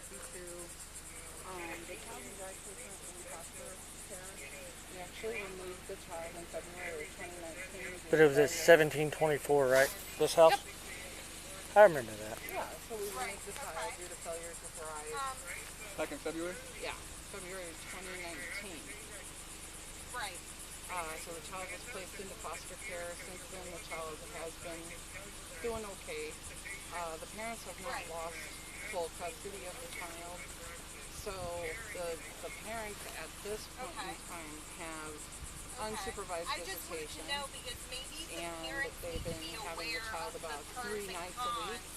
G2. The child is actually currently in foster care. We actually removed the child in February of 2019. But it was at 1724, right? This house? Yep. I remember that. Yeah, so we removed the child due to failure to thrive. Back in February? Yeah, February of 2019. Right. So the child was placed into foster care. Since then, the child has been doing okay. The parents have not lost full custody of the child. So the parents at this point in time have unsupervised I just wanted visitation. to know because maybe the And parents they've need to been be having the aware child of about the pros 3 and nights a week. cons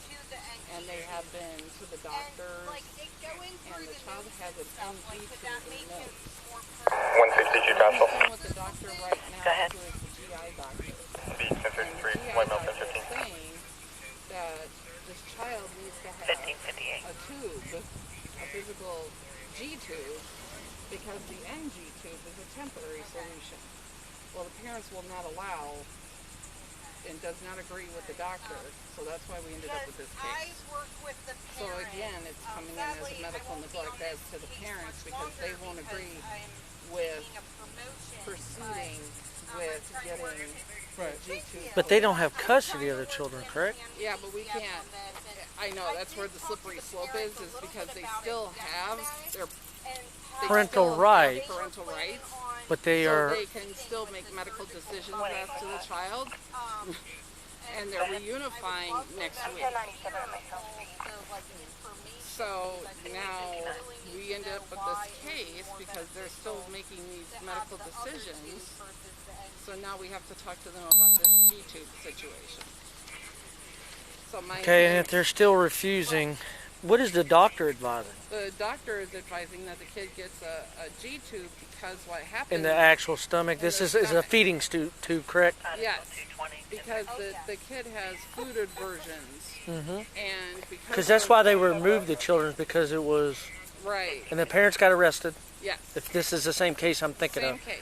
to the NG. And they have been to the doctors. And like it going through And the the child notes has and an stuff, NG like could tube that in make the him nose. more 162 I'm Castle. meeting with the doctor right now, Go ahead. who is the GI doctor. Speed And the 1053, GI 1 mile doctor 1015. is saying that this child needs to have 1558. a tube, a physical G tube, because the NG tube is a temporary solution. Well, the parents will not allow and does not agree with the doctor, so that's why we ended up with this I case. work with the So parents. again, it's coming in as a Sadly, I medical won't be neglect on as this to the case parents much because they longer won't because agree I'm with taking a promotion, proceeding but, with I'm trying to work getting it. Right. G2. But they don't have custody of the children, correct? Yeah, but we can't. I know that's where the slippery slope is because they still have their they Parental still have rights. parental rights, But they so are. they can still make medical decisions as to the child, and they're reunifying next week. So now we end up with this case because they're still making these medical decisions. So now we have to talk to them about this G-tube situation. So my Okay, and if they're still refusing, what is the doctor advising? the doctor is advising that the kid gets a G-tube because what happens In the actual stomach? This is a feeding tube, correct? yes, because the kid has food aversions, Mm-hmm. and Because that's why they removed the children, because it was. right. And the parents got arrested. Yes, If this is the same case I'm thinking same of. case.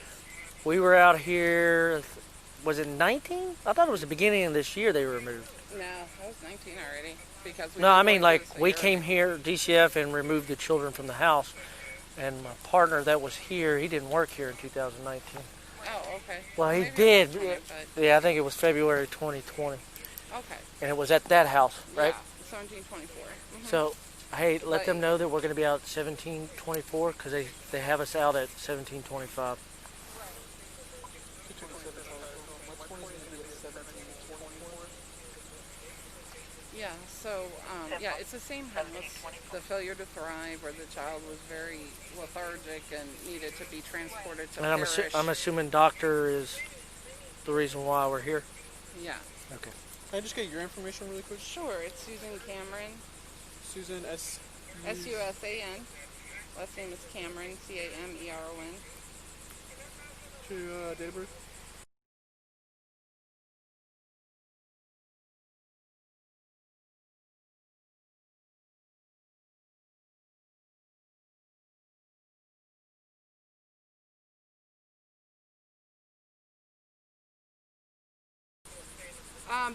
We were out here, was it 19? I thought it was the beginning of this year they were removed. No, I was 19 already because we No, were I going mean, through like, this a we year came ago. here, DCF, and removed the children from the house. And my partner that was here, he didn't work here in 2019. Oh, okay. Well, he Maybe it did. was 20, but- Yeah, I think it was February 2020. okay. And it was at that house, right? Yeah, 1724. Mhm. So, hey, let But- them know that we're going to be out at 1724 because they have us out at 1725. Yeah, so, yeah, it's the same house, the failure to thrive, where the child was very lethargic and needed to be transported to And I'm assuming doctor is the reason why we're here. Yeah. Okay. Can I just get your information really quick? Sure, it's Susan Cameron, Susan S. S-U-S-A-N. Last name is Cameron, C-A-M-E-R-O-N. To date of birth?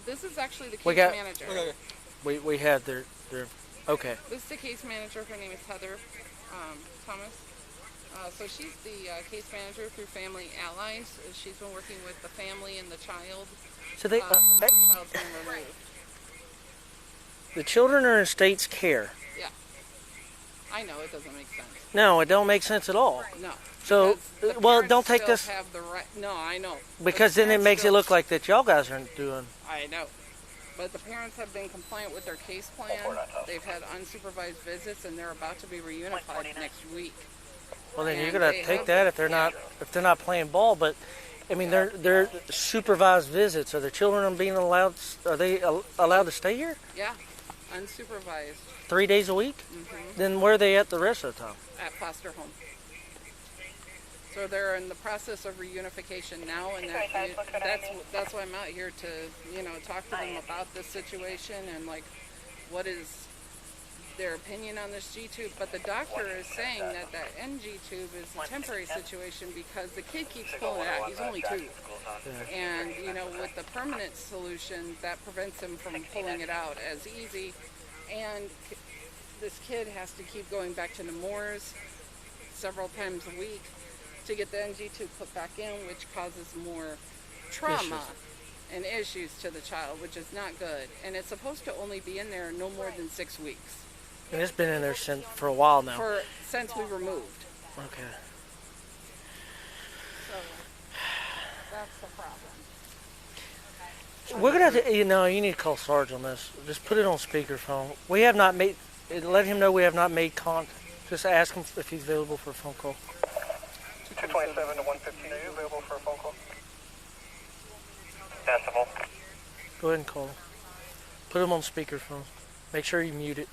This is actually the case We got- manager. Okay. We had their okay. This is the case manager. Her name is Heather Thomas. So she's the case manager through Family Allies. She's been working with the family and the child So they since the child's been removed. the children are in state's care. Yeah. I know, it doesn't make sense. No, it don't make sense at all. No. So, Because the well, parents don't take still this have the right. No, I know. because But the then it parents makes it still- look like that y'all guys aren't doing. I know. But the parents have been compliant with their case plan. They've had unsupervised visits, and they're about to be reunified next week. Well, then you're And gonna they take have- that if they're not playing ball. But I mean, they're supervised visits. Are the children being allowed? Are they allowed to stay here Yeah, unsupervised 3 days a week? Then where are they at the rest of the time? at foster home. So they're in the process of reunification now, and that's why I'm out here to talk to them about this situation and like what is their opinion on this G tube. But the doctor is saying that that NG tube is a temporary situation because the kid keeps pulling it out. He's only 2, and with the permanent solution that prevents him from pulling it out as easy. And this kid has to keep going back to Nemours several times a week to get the NG tube put back in, which causes more trauma and issues to the child, which is not good. And it's supposed to only be in there no more than 6 weeks. And it's been in there for a while now. Since we removed. Okay. So that's the problem. We're gonna have to, you need to call Sarge on this. Just put it on speakerphone. We have not made. Let him know we have not made contact. Just ask him if he's available for a phone call. 227 to 115. Are you available for a phone call? Decibel. Go ahead and call him. Put him on speakerphone. Make sure you mute it.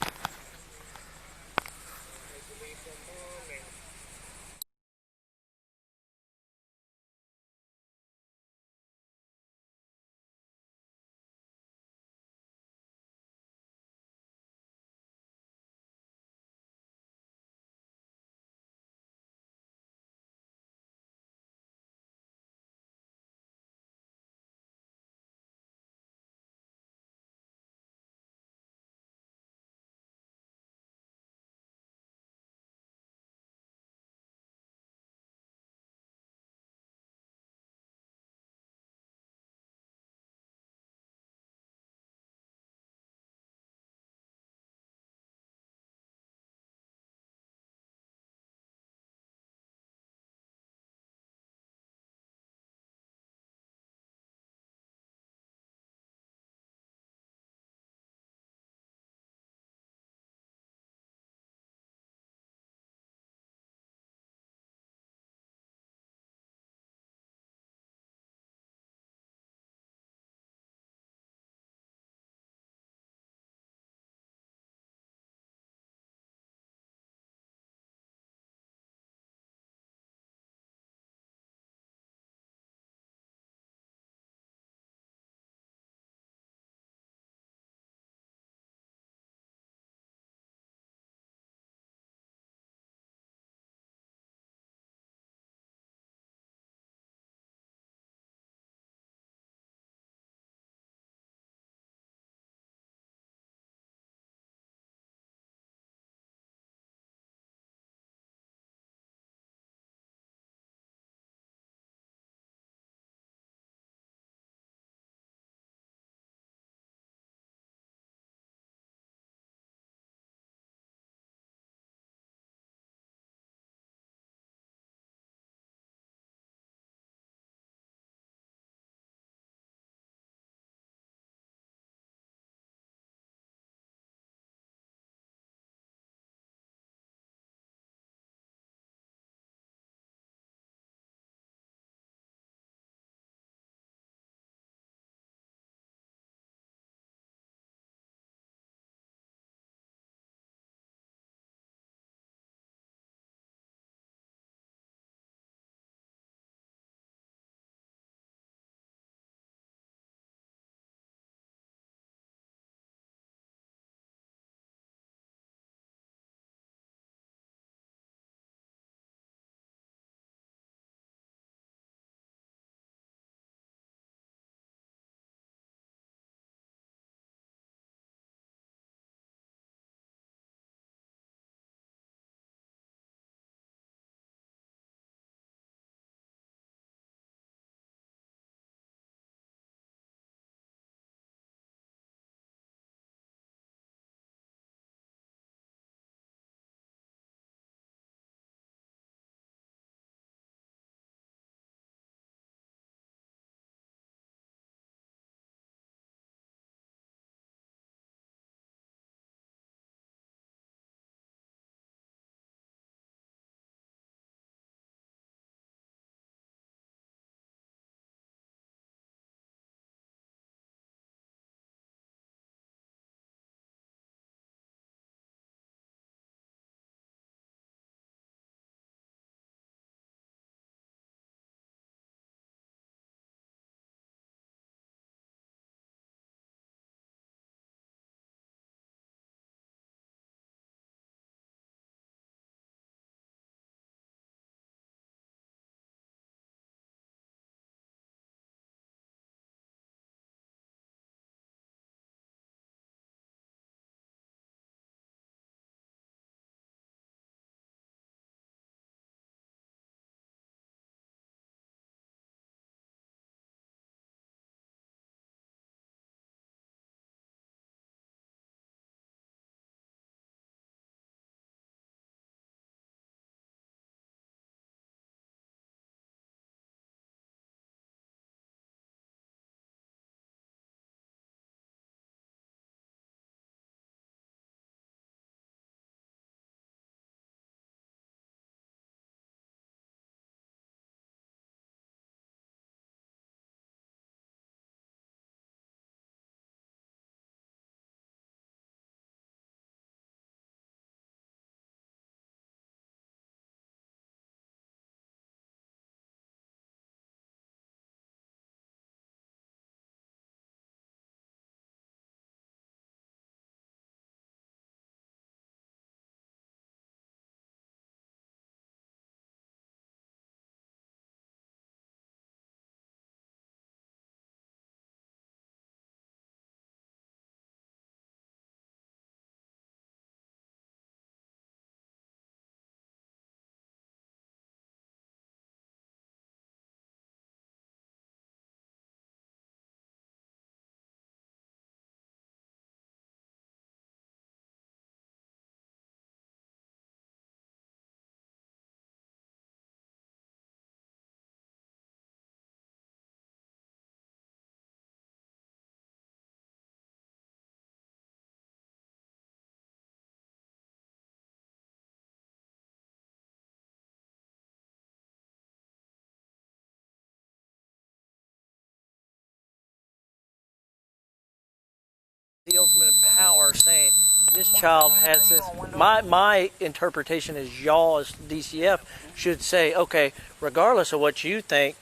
child has this, my interpretation is y'all as DCF should say, okay, regardless of what you think,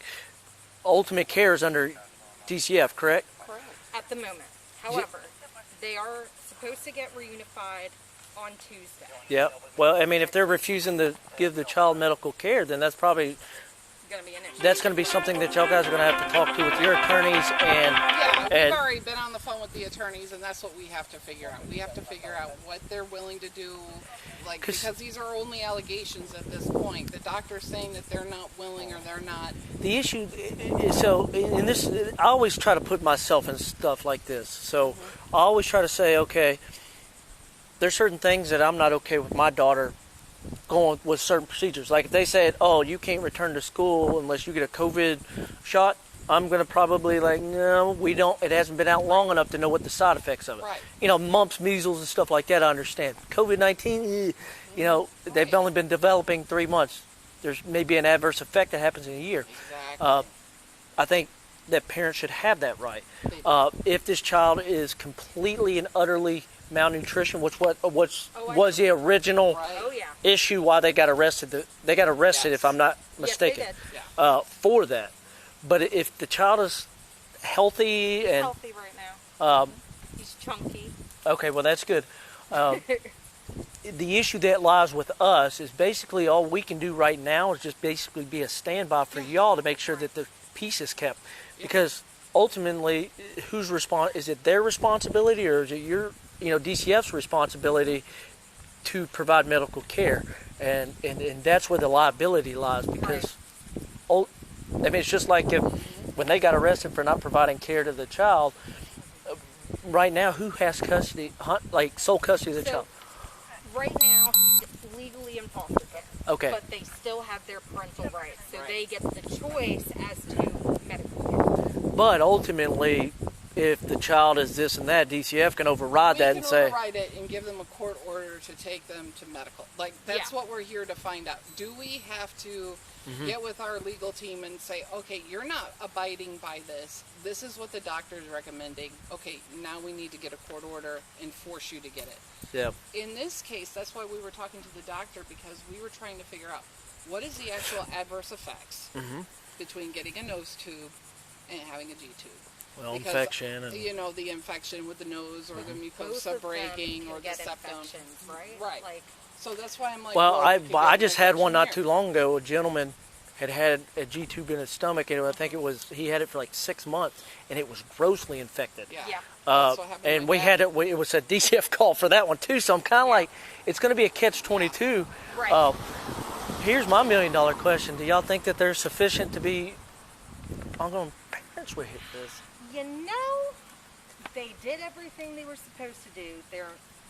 ultimate care is under DCF, correct? Correct. At the moment. However, they are supposed to get reunified on Tuesday. Yep. Well, I mean, if they're refusing to give the child medical care, then that's probably, Going to be an issue. that's going to be something that y'all guys are going to have to talk to with your attorneys and Yeah, we've And- already been on the phone with the attorneys, and that's what we have to figure out. We have to figure out what they're willing to do, like, 'Cause- because these are only allegations at this point. The doctor's saying that they're not willing or they're not. the issue. So in this, I always try to put myself in stuff like this. So I always try to say, okay, there's certain things that I'm not okay with my daughter going with certain procedures. Like if they said, oh, you can't return to school unless you get a COVID shot, I'm going to probably like, no, we don't. It hasn't been out long enough to know what the side effects of it. Right. You know, mumps, measles, and stuff like that, I understand. COVID-19, you know, they've only been developing 3 months. There's maybe an adverse effect that happens in a year. Exactly. I think that parents should have that right. They do. If this child is completely and utterly malnutrition, which was I the original Right. Oh, yeah. issue why they got arrested. They got arrested, Yes. if I'm not Yes, mistaken, they did. for that. But if the child is healthy He's and healthy right now. He's chunky. okay, well that's good. The issue that lies with us is basically all we can do right now is just basically be a standby for y'all to make sure that the peace is kept, because ultimately, is it their responsibility or is it your, DCF's responsibility to provide medical care, and that's where the liability lies, because it's just like when they got arrested for not providing care to the child. Right now, who has custody, sole custody of the So, child? right now, he's legally in foster care. Okay. But they still have their parental rights. So they get the choice as to medical care. But ultimately, if the child is this and that, DCF can override that We and can say, override it and give them a court order to take them to medical. Like, that's Yeah. what we're here to find out. Do we have to get with our legal team and say, okay, you're not abiding by this. This is what the doctor is recommending. Okay, now we need to get a court order and force you to get it. yeah, In this case, that's why we were talking to the doctor, because we were trying to figure out what is the actual adverse effects between getting a nose tube and having a G tube. well, Because, infection and the infection with the nose or the Both mucosa of them breaking can or the get septum. infections, right? Right. Like, So that's why I'm like, well, we could I get just an had one not infection too long ago. A gentleman had a G tube in his stomach, and I think he had it for like 6 months, and it was grossly infected. here. Yeah. That's what happened And with we that. had it. It was a DCF call for that one too. So I'm kind of like, it's going to be a catch-22. right. Here's my $1 million question: do y'all think that they're sufficient to be? I'm going. Parents would hit this. They did everything they were supposed to do.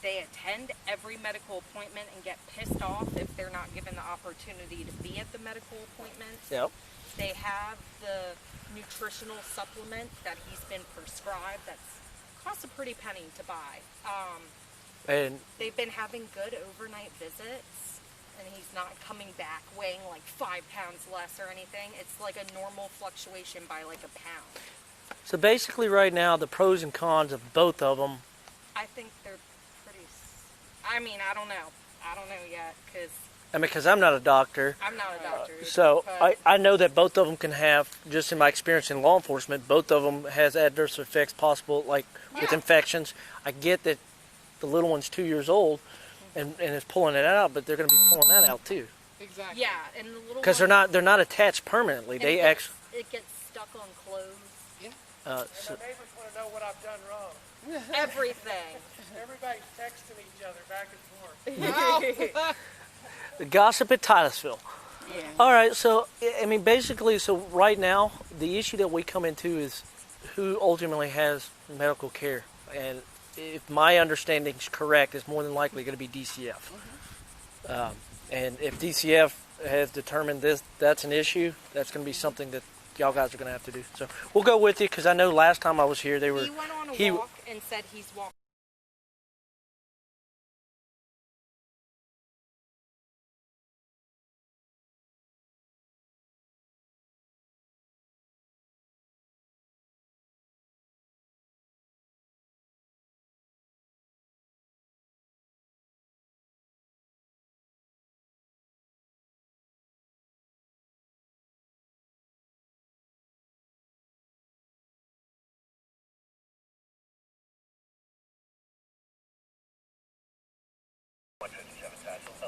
They attend every medical appointment and get pissed off if they're not given the opportunity to be at the medical appointment. Yep. They have the nutritional supplement that he's been prescribed that's costs a pretty penny to buy. And They've been having good overnight visits, and he's not coming back weighing like 5 pounds less or anything. It's like a normal fluctuation by like a pound. so basically, right now, the pros and cons of both of them. I think they're pretty. I mean, I don't know. I don't know yet because Because I'm not a doctor. I'm not a doctor. So but I know that both of them can have, just in my experience in law enforcement, both of them has adverse effects possible, like with Yeah. infections. I get that the little one's 2 years old and is pulling it out, but they're going to be pulling that out too. Exactly. yeah, and the little Because one- they're not attached permanently. and They it gets stuck on clothes. so, Neighbors want to know what I've done wrong. Everything. Everybody's texting each other back and forth. the gossip at Titusville. Yeah. All right, so I mean, basically, so right now the issue that we come into is who ultimately has medical care, and if my understanding is correct, it's more than likely going to be DCF. And if DCF has determined that's an issue, that's going to be something that y'all guys are going to have to do. So we'll go with you, because I know last time I was here, they were. He went on a walk and said he's walked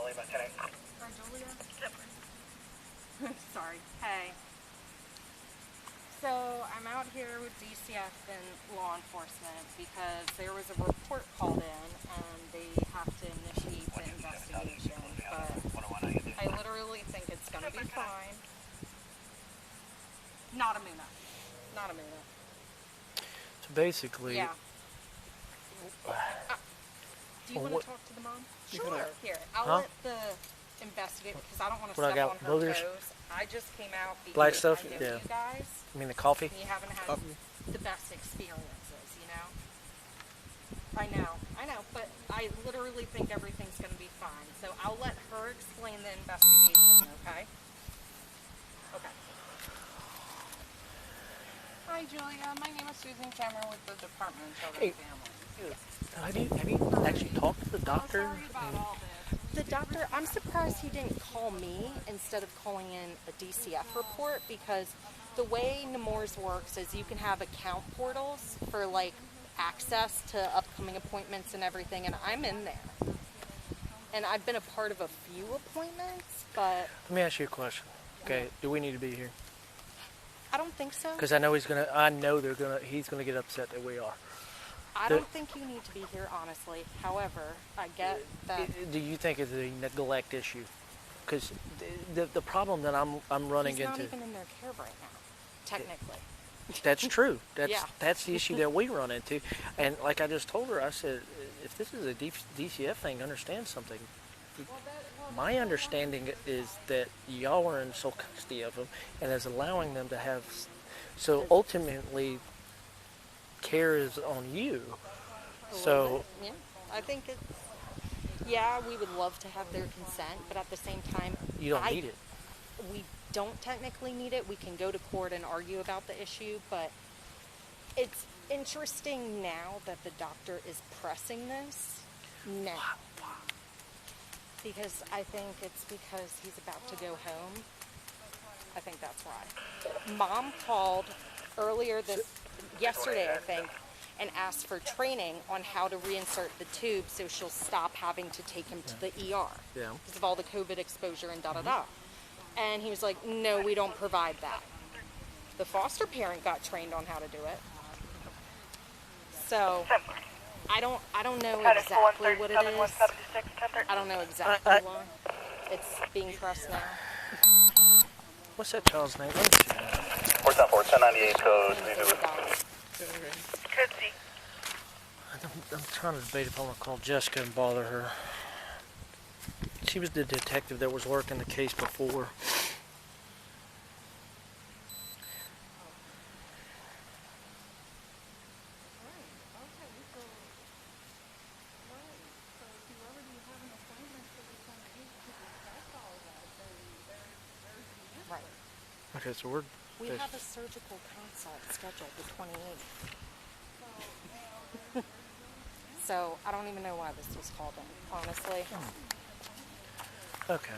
Lima 10-8. Hi, Julia. Sorry. Hey. So I'm out here with DCF and law enforcement because there was a report called in and they have to initiate the investigation. But I literally think it's going to be fine. Not a Muna. Not a Muna. So basically, Yeah. Do you Well, want what- to talk to the mom? You can, Here, I'll Huh? let the investigator, because I don't want to What I step got, on her boogers? toes. I just came out because Black stuff? I know Yeah. you guys, I mean the coffee. and you haven't had Coffee. the best experiences, you know? I know, but I literally think everything's going to be fine. So I'll let her explain the investigation, okay? Okay. Hi, Julia. My name is Susan Cameron with the Department of Children Hey. and Families. Have you actually talked to the doctor? Sorry about all this. The doctor, I'm surprised he didn't call me instead of calling in a DCF report, because the way Nemours works is you can have account portals for like access to upcoming appointments and everything, and I'm in there. And I've been a part of a few appointments, but Let me ask you a question. Okay, do we need to be here? I don't think so. Because I know he's gonna get upset that we are. I don't think you need to be here, honestly. However, I get that Do you think it's a neglect issue? Because the problem that I'm running he's not into. even in their care right now, technically. That's true. Yeah. That's the issue that we run into. And like I just told her, I said, if this is a DCF thing, understand something. My understanding is that y'all are in sole custody of them and is allowing them to have. So ultimately, care is on you. So Yeah, I think it. Yeah, we would love to have their consent, but at the same time, you don't need it. We don't technically need it. We can go to court and argue about the issue, but it's interesting now that the doctor is pressing this now. Because I think it's because he's about to go home. I think that's why. Mom called yesterday, I think, and asked for training on how to reinsert the tube so she'll stop having to take him to the ER Yeah. because of all the COVID exposure and da-da-da. And he was like, no, we don't provide that. The foster parent got trained on how to do it. So I don't know exactly what it is. I don't know exactly why. It's being pressed now. What's that child's name? Let me see. 474 1098 code. Okay. I'm trying to debate if I want to call Jessica and bother her. She was the detective that was working the case before. Right. Okay, so We have a surgical consult scheduled the 28th. So I don't even know why this was called in, honestly. okay.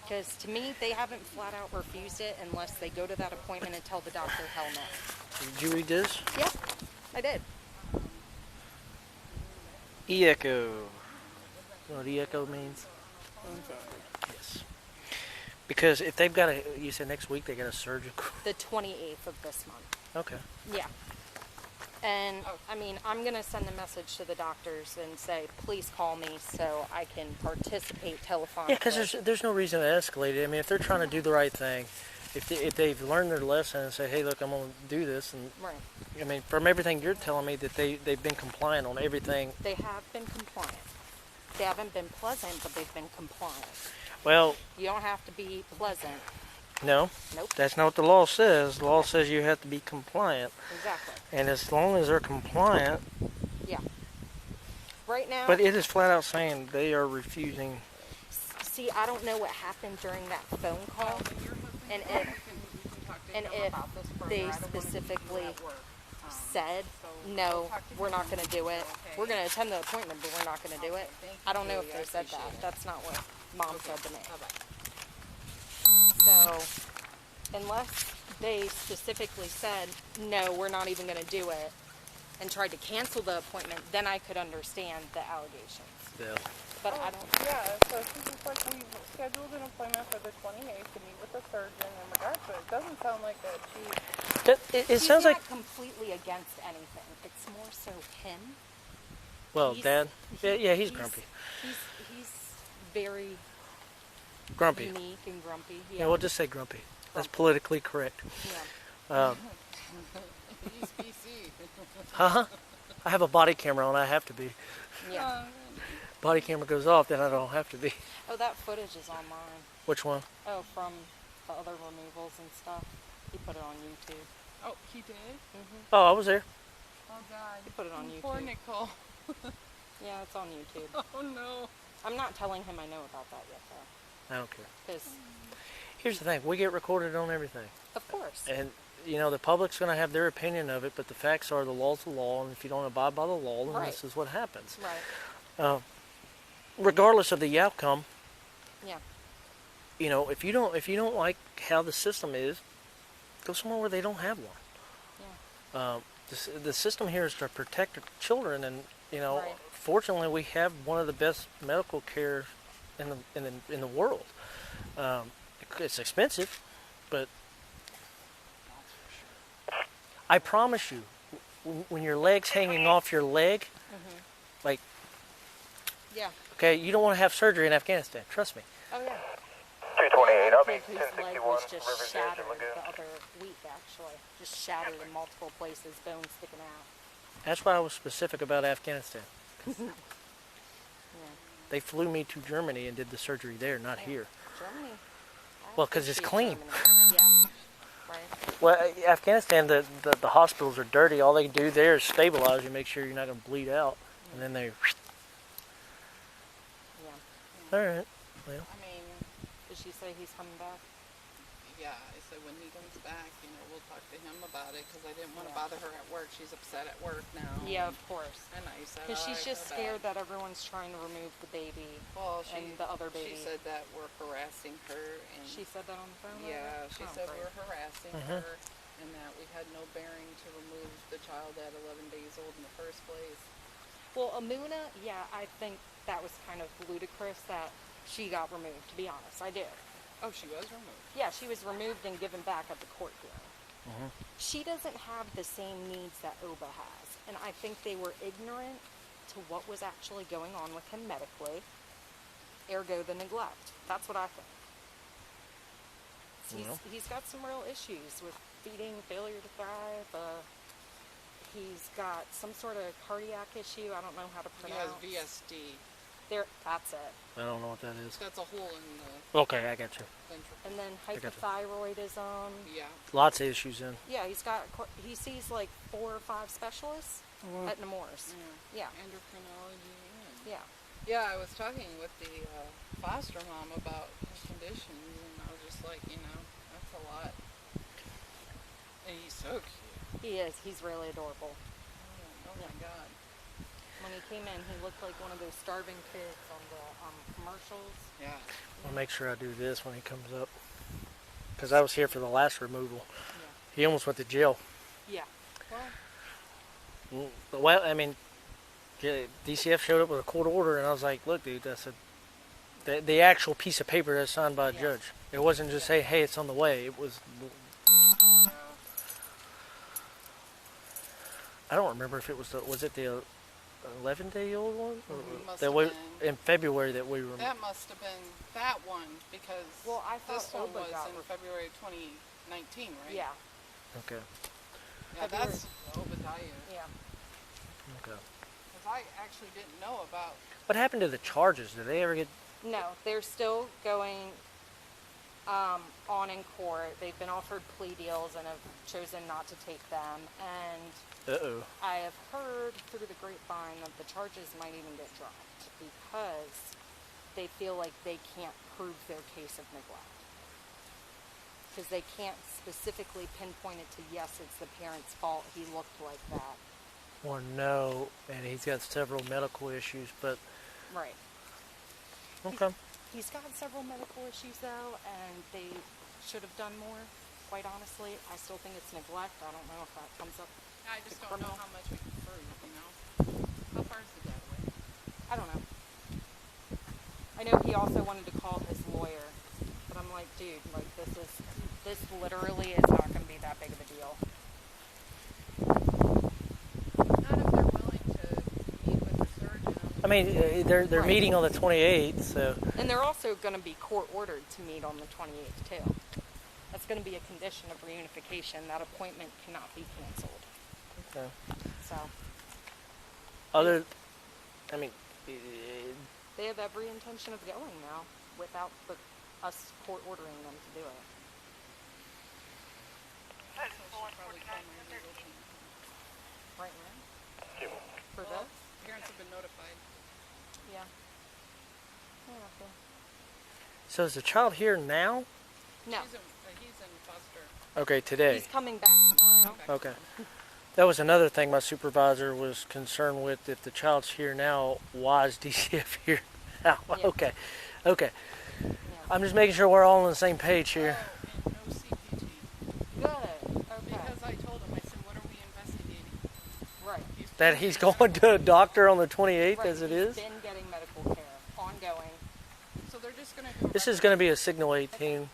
Because to me, they haven't flat out refused it unless they go to that appointment and tell the doctor, hell no. Did you read this? Yep, I did. E-echo. You know what E-echo means? Yes. Because if they've got you said next week they got a surgical. The 28th of this month. Okay. Yeah. And, I mean, I'm going to send a message to the doctors and say, please call me so I can participate telephonically. Yeah, because there's no reason to escalate it. I mean, if they're trying to do the right thing, if they've learned their lesson and say, hey, look, I'm going to do this, and Right. I mean, from everything you're telling me, that they've been compliant on everything. They have been compliant. They haven't been pleasant, but they've been compliant. Well, You don't have to be pleasant. no, Nope. that's not what the law says. The law says you have to be compliant, Exactly. and as long as they're compliant, Yeah. Right now, but it is flat out saying they are refusing. see, I don't know what happened during that phone call, and if they specifically said, no, we're not going to do it. We're going to attend the appointment, but we're not going to do it. I don't know if they said that. That's not what Mom said to me. So, unless they specifically said, no, we're not even going to do it, and tried to cancel the appointment, then I could understand the allegations. Yeah. But I don't. Yeah, so she's just like, we scheduled an appointment for the 28th to meet with the surgeon in regards to it. It doesn't sound like that she... It She's sounds not like, completely against anything. It's more so him. well, He's- Dad. Yeah, he's grumpy. He's very Grumpy. unique and grumpy. Yeah, we'll just say grumpy. That's politically correct. Yeah. He's PC. Huh? I have a body camera on. I have to be. Yeah. Body camera goes off, then I don't have to be. Oh, that footage is online. Which one? Oh, from the other removals and stuff. He put it on YouTube. Oh, he did? Oh, I was there. Oh, God. He put it on YouTube. Poor Nicole. Yeah, it's on YouTube. Oh, no. I'm not telling him I know about that yet, though. I don't care. Because, Here's the thing. We get recorded on everything. of course. And, you know, the public's going to have their opinion of it, but the facts are the law's the law, and if you don't abide by the law, then Right. this is what happens. Right. Regardless of the outcome, Yeah. you know, if you don't like how the system is, go somewhere where they don't have one. Yeah. The system here is to protect the children, and you know, Right. fortunately, we have one of the best medical care in the world. It's expensive, but I promise you, when your leg's hanging off your leg, like, Yeah. okay, you don't want to have surgery in Afghanistan. Trust me. Oh, yeah. 328, I'll be Kid whose leg 1061, was just Rivers Edge shattered and Lagoon. the other week, actually. Just shattered in multiple places, bones sticking out. That's why I was specific about Afghanistan. Yeah. They flew me to Germany and did the surgery there, not here. Germany. Well, 'cause it's clean. Germany. Yeah. Right. Well, Afghanistan, the hospitals are dirty. All they do there is stabilize you, make sure you're not going to bleed out, and then they. Yeah. All right. Well, I mean, Did she say he's coming back? yeah, I said when he comes back, you know, we'll talk to him about it because I didn't want to Yeah. bother her at work. She's upset at work now. Yeah, of course. And I said, Because she's "Alright, just go scared back." that everyone's trying to remove the baby. Well, and the other baby. She said that we're harassing her, and She said that on the phone? yeah, she Oh, said great. we're harassing her, and that we had no bearing to remove the child at 11 days old in the first place. Well, Amuna, yeah, I think that was kind of ludicrous that she got removed, to be honest. I do. Oh, she was removed. Yeah, she was removed and given back at the court hearing. She doesn't have the same needs that Oba has, and I think they were ignorant to what was actually going on with him medically, ergo the neglect. That's what I think. He's got some real issues with feeding, failure to thrive. He's got some sort of cardiac issue. I don't know how to He has pronounce. VSD. That's it. I don't know what that is. That's a hole in the Okay, I got you. ventral. And then got you. hypothyroidism. Yeah. Lots of issues then. Yeah, he sees like 4 or 5 specialists at Nemours. Yeah. Endocrinology. Yeah. Yeah, I was talking with the foster mom about his conditions, and I was just like, you know, that's a lot. And he's so cute. He is. He's really adorable. Oh my God. When he came in, he looked like one of those starving kids on the commercials. Yeah. I'll make sure I do this when he comes up. Because I was here for the last removal. Yeah. He almost went to jail. Yeah. Well, Well, I mean, yeah, DCF showed up with a court order, and I was like, look, dude, that's the actual piece of paper that's signed by a Yeah. judge. It wasn't just, hey, it's on the way. It was... I don't remember if it was the 11-day-old one? Or Must that have we, been. in February that we were... That must have been that one, because Well, I thought this one Oba was got in re- February 2019, right? yeah. Okay. Yeah, that's Obadiah. Yeah. Okay. Because I actually didn't know about... What happened to the charges? Did they ever get... No, they're still going on in court. They've been offered plea deals and have chosen not to take them. And Uh-oh. I have heard through the grapevine that the charges might even get dropped because they feel like they can't prove their case of neglect. Because they can't specifically pinpoint it to, yes, it's the parent's fault, he looked like that. Or no, and he's got several medical issues, but... Right. Okay. He's got several medical issues, though, and they should have done more. Quite honestly, I still think it's neglect. I don't know if that comes up. I just The don't know criminal. how much we can prove, you know? How far is the dad away? I don't know. know he also wanted to call his lawyer, but I'm like, dude, like this literally is not going to be that big of a deal. Not if they're willing to meet with the surgeon. I mean, they're Right. meeting on the 28th, so And they're also going to be court ordered to meet on the 28th too. That's going to be a condition of reunification. That appointment cannot be canceled. okay. So I mean, they have every intention of going now without us court ordering them to do it. Right now? For Well, this? parents have been notified. Yeah. Yeah, okay. so is the child here now? No, He's in foster. Okay, today. he's coming back tomorrow. Okay. That was another thing my supervisor was concerned with. If the child's here now, why is DCF here now? Yeah. Okay. Yeah. I'm just making sure we're all on the same page here. Oh, and no CPT. Good. Okay. Because I told him, I said, what are we investigating? Right. That he's going to a doctor on the 28th Right. as it is. He's been getting medical care, ongoing. So they're just going to do This is going to be a Signal 18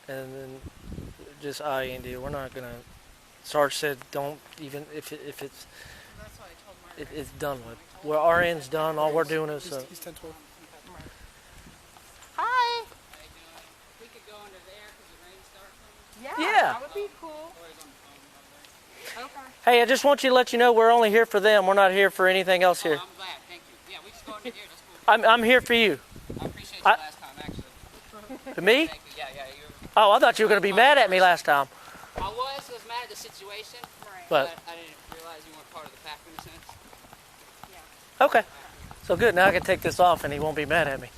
and then just IND. We're not going to... Sarge said don't even... If it's That's why I told Margaret. it's done with. Well, our end's done. All we're doing is... He's 10-12. Hi. We could go under there because the rain starts coming. Yeah. Yeah. That would be cool. Or he's on the phone up there. Okay. Hey, I just want you to let you know we're only here for them. We're not here for anything else here. I'm glad. Thank you. Yeah, we just go under here. That's cool. I'm here for you. I appreciate you I- last time, actually. To me? Thank you. Yeah, you. Oh, I thought you were going to be mad at me last time. I was mad at the situation, But I didn't realize you weren't part of the pack in a sense. okay. So good. Now I can take this off and he won't be mad at me.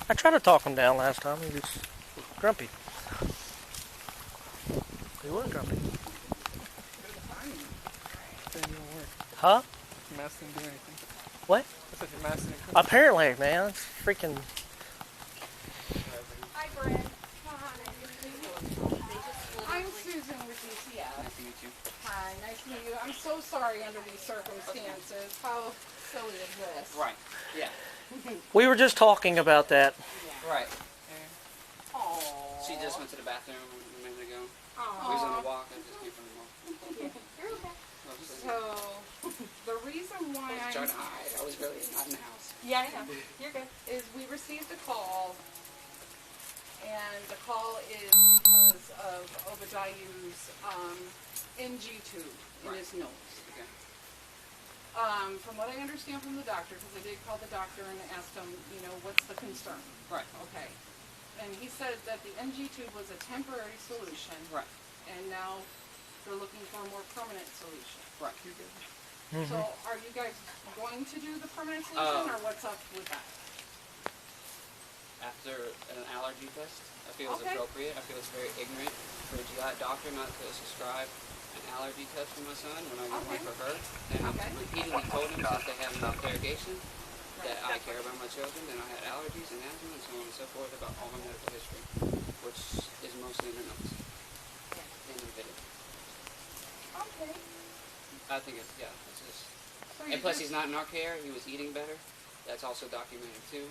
I tried to talk him down last time. He was grumpy. He was grumpy. Didn't even work. Huh? Your mask didn't do anything. What? I said your mask didn't. Apparently, man. It's freaking... Hi, Brent. I'm Susan with DCF. Nice to meet you. Hi, nice to meet you. I'm so sorry under these circumstances. How silly is this? Right. Yeah. We were just talking about that. Right. Aww. She just went to the bathroom a minute ago. We was on a walk. I just came from the walk. So, the reason why I was I'm trying to hide. I was really not in the house. Yeah, I know. You're good. is we received a call, and the call is because of Obadiah's NG tube in his nose. Okay. From what I understand from the doctor, because I did call the doctor and asked him, you know, what's the concern? Right. Okay. And he said that the NG tube was a temporary solution, Right. and now they're looking for a more permanent solution. Right. So, are you guys going to do the permanent solution, or what's up with that? After an allergy test, I feel it's Okay. appropriate. I feel it's very ignorant for a GI doctor not to prescribe an allergy test for my son when I get one Okay. for her. And Okay. I've repeatedly told him since they have enough derogation that I care about my children, and I had allergies and asthma and so on and so forth about all my medical history, which is mostly in the notes. In the video. Okay. I think it's, yeah, it's just... So And plus, he's not in our care. He was eating better. That's also documented too.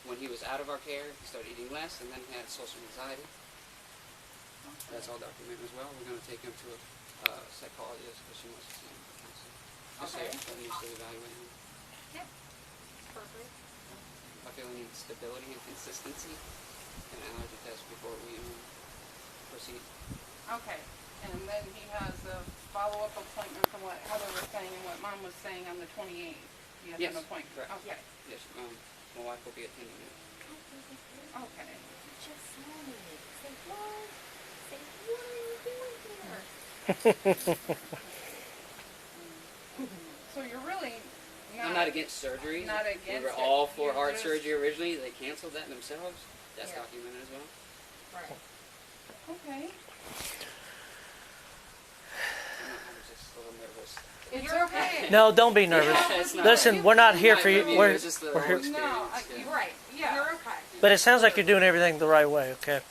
When he was out of our care, he started eating less and then had social anxiety. That's all documented as well. We're going to take him to a psychologist because she wants to see him for counseling. Just Okay. so that needs to evaluate him. Yep. Perfect. I feel he needs stability and consistency and an allergy test before we proceed. Okay. And then he has a follow-up appointment from what Heather was saying and what Mom was saying on the 28th. He has Yes, an appointment. correct. Okay. Yes, my wife will be attending it. Okay. Just wanted it. Say what? Say what are you doing here? So you're really not... I'm not against surgery. Not We against were it. all for You're heart just- surgery originally. They canceled that themselves. That's Yeah. documented as well. Right. Okay. I'm just a little nervous. It's okay. No, don't be nervous. It's not- Listen, we're not here My for you. review We're, is just the we're whole here. experience. No, yeah. you're right. Yeah. You're okay. But it sounds like you're doing everything the right way, okay?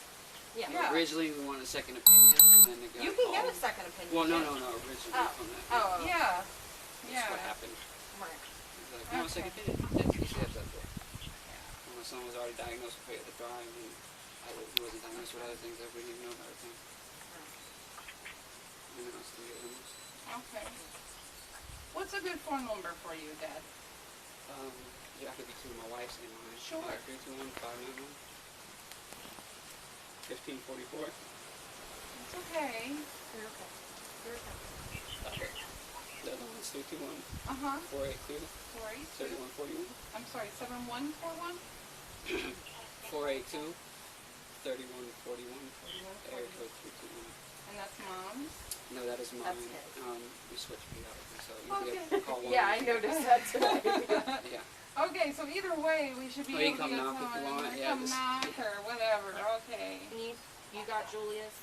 Yeah. Yeah. Originally, we wanted a second opinion, and then the guy You can get a called. second opinion. Well, no, too. no, no. Originally Oh. from that. Oh. Yeah. That's Yeah. what happened. Right. like, no, second opinion. That's DCF does it. And my son was already diagnosed with failure to thrive, and he wasn't diagnosed with other things that we didn't even know about at the time. And then I was still getting almost. Okay. What's a good phone number for you, Dad? Yeah, I could be two of my wife's and mine. Sure. 321-591. 1544. It's okay. You're okay. You're okay. The other one's 321 Uh-huh. 482 Sorry. 3141. I'm sorry, 7141? 482 3141. Area code 321. And that's Mom's? No, that is mine. That's his. We switched periodically, so you Okay. can call one. Yeah, I noticed that today. Yeah. Okay, so either way, we should be Or you able to come get knock if you someone want, to yeah, come just- knock or whatever. Okay. And you got Julia's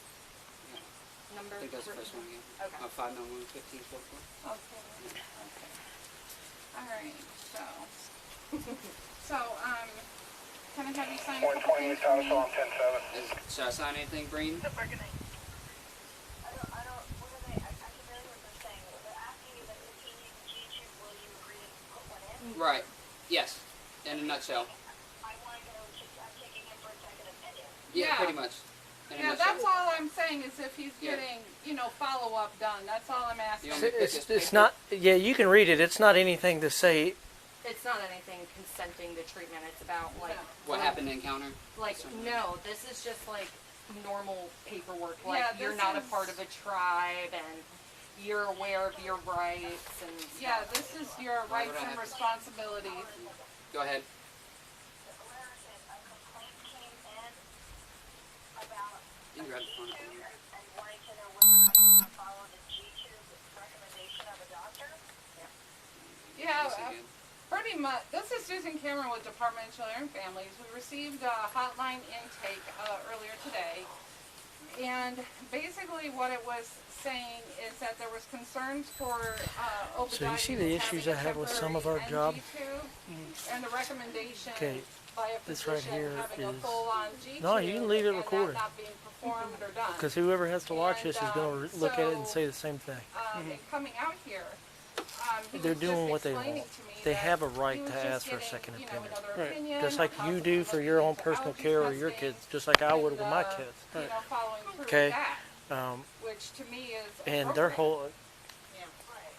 number? I think that's the first one again. Okay. 591 1544. Okay. Okay. All right. So, can I have you sign a couple 120 things East for Thompson me? on 107. Should I sign anything, Breen? I don't, what are they, I can hear what they're saying. They're asking you that if he needs G-tube, will you agree to put one in? Right. Yes. In a nutshell. I want to go, I'm taking him for a second opinion. Yeah. Pretty much. In a Yeah, nutshell. that's all I'm saying is if he's Yeah. getting, follow-up done. That's all I'm asking. You want me to pick It's this paper? not. Yeah, you can read it. It's not anything to say. It's not anything consenting to treatment. It's about like What happened to encounter? Like no, this is just like normal paperwork. Like Yeah, you're this not a is- part of a tribe and you're aware of your rights and Yeah, this is your Why rights would I and have- responsibilities. Go ahead. The letter said a complaint came in about You can grab the phone. G-tube and wanting to know whether or not you would follow the G-tube recommendation of a doctor. Yeah, Yes, again. pretty much. This is Susan Cameron with Department of Children and Families. We received a hotline intake earlier today, and basically what it was saying is that there was concerns for So you see the issues I have with some of our job? and the recommendation Okay, by a this right physician here having a is- full-on G-tube. No, you can leave it and that recorded. not being performed or done. Because whoever has to watch this is And, going to look at it and so- say the same thing. And coming out here, he They're was doing just what they explaining want. to me They that have a he right was to just ask for a getting, second opinion. another Right. opinion, Just like you possibly do for your own looking personal into care or allergy your testing, kids, just like I would with my and, kids. Following through Okay. with that, Um, which to me is and their appropriate. whole.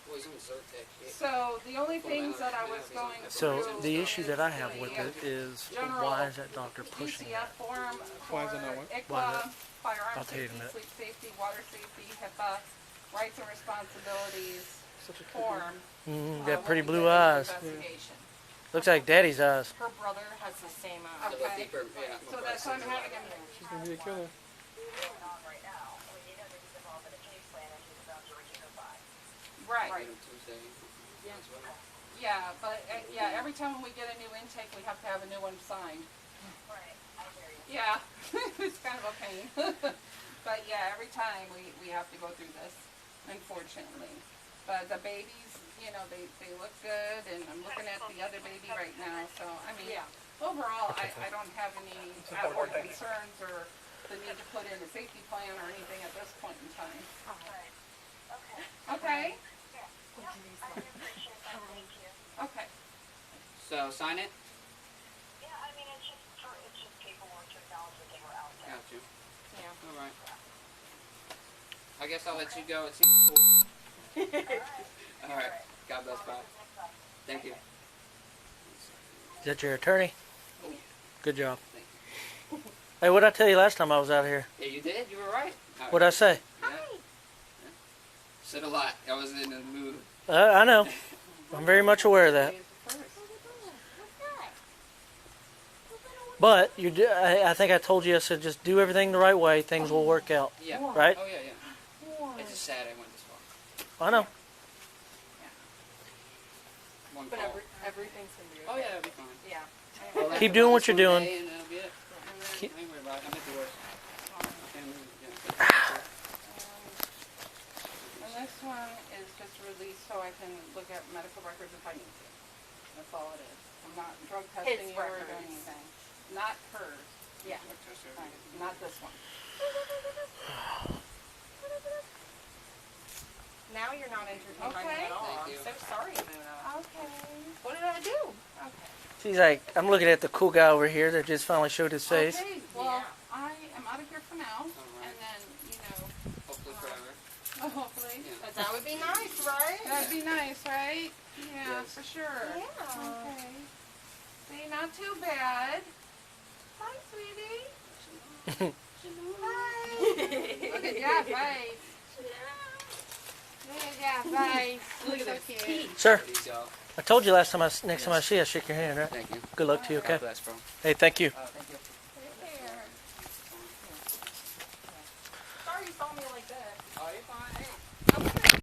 Boy, he's on Zyrtec. So the only things that I was going So through the issue that I is have with the it is general why is that doctor pushing it? DCF form Why for is it not what? Why ICWA, not? firearm I'll tell you in a safety, minute. sleep safety, water safety, HIPAA, rights and responsibilities Such a form. Got pretty when we blue did the eyes. investigation. Looks like Daddy's eyes. her brother has the same A little Okay. deeper. Yeah. So that's why I'm having him. She's gonna be a killer. Going on right now. I mean, you know that he's involved in a case plan and he's about to reunify. Right. Tuesday. Yeah. As well. Yeah, but every time we get a new intake, we have to have a new one signed. Right, I hear you. Yeah, it's kind of a pain. But yeah, every time we have to go through this, unfortunately. But the babies, they look good, and I'm looking at the other baby right now. So I mean, Yeah. overall, I don't have any outward concerns or the need to put in a safety plan or anything at this point in time. Okay. Okay. I appreciate that. Thank you. Okay. So sign it. Yeah, I mean, it's just paperwork to acknowledge that they were out there. Got you. Yeah. All right. I guess I'll let you go. It seems cool. All right. God bless. Bye. Thank you. Is that your attorney? Oh, Good job. thank Hey, what did I tell you last time I was out here? you. Yeah, you did. You were right. All right. What'd I say? Yeah. Said a lot. I wasn't in the mood. I know. I'm very much aware of that. But I think I told you, I said just do everything the right way. Things will work out. Yeah. Right? Oh yeah, yeah. It's just sad I went this far. I know. One But call. everything's gonna be okay. Oh yeah, that'll be fine. Yeah. Well, Keep that's doing about what you're this one doing. day, and that'll be it. Keep- I ain't worried about it. I'm at the worst. And this one is just released so I can look at medical records if I need to. That's all it is. I'm not drug testing you or doing records. anything. Not hers. Yeah. Right, not this one. Now you're not entertaining Okay. at all. Thank I'm you. so sorry, Mona. Okay. What did I She's like, I'm looking at the cool guy over here that just finally showed his face. Okay, well, I am out of here for now, Alright. and then, you know, Hopefully forever. hopefully. Yeah. But that would be nice, right? That'd be nice, right? Yeah, Yes. for sure. Yeah. Okay. See, not too bad. Hi, sweetie. Hi. Look at that face. Look at that face. Look at that cute. Sir, Peace, y'all. I told you next time I see you, I shake your hand, right? Thank you. Good luck to you, okay? God bless, bro. Hey, thank you. Thank you.